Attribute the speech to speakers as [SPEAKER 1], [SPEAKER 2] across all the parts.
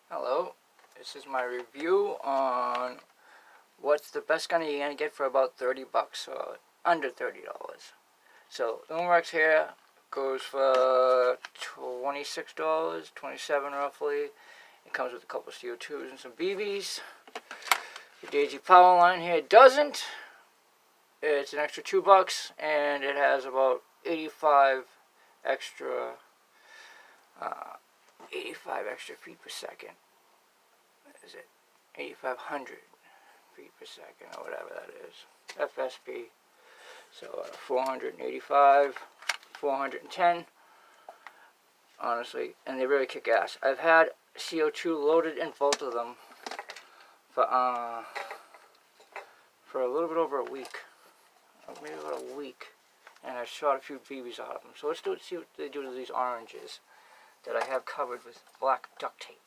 [SPEAKER 1] Hello, this is my review on what's the best gun you're gonna get for about 30 bucks or under $30. So Umarex here goes for $26, 27 roughly. It comes with a couple of CO2s and some BBs. The Daisy power line here doesn't. It's an extra $2 and it has about 85 extra feet per second. Is it 8,500 feet per second or whatever that is? FSP. So 485, 410. Honestly, and they really kick ass. I've had CO2 loaded in both of them for a little bit over a week, maybe about a week, and I shot a few BBs out of them. So let's see what they do to these oranges that I have covered with black duct tape.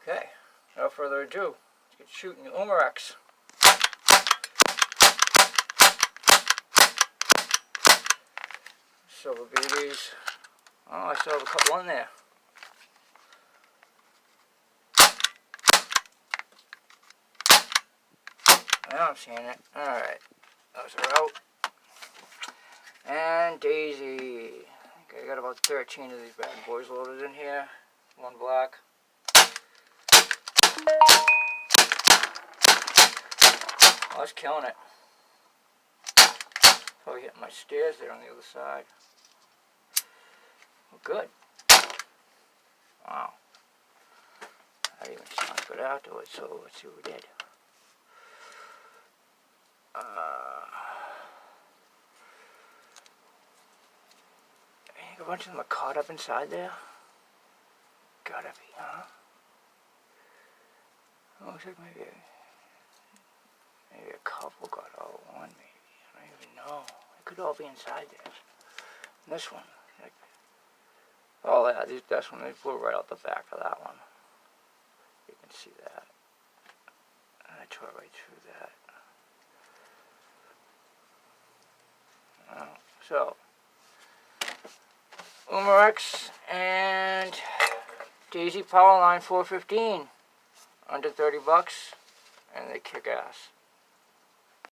[SPEAKER 1] Okay, without further ado, let's get shooting the Umarex. Silver BBs. Oh, I still have a couple in there. Now I'm seeing it. Alright, those are out. And Daisy. Okay, I got about 13 of these bad boys loaded in here. One black. Oh, that's killing it. Probably hitting my stairs there on the other side. Well, good. Wow. That even sounds good afterwards, so let's see what we did. I think a bunch of them are caught up inside there. Gotta be, huh? Oh, looks like maybe a couple got out. One maybe. I don't even know. It could all be inside there. And this one. Like, oh yeah, this one, they flew right out the back of that one. You can see that. And I tore right through that. So, Umarex and Daisy Powerline 415, under 30 bucks, and they kick ass.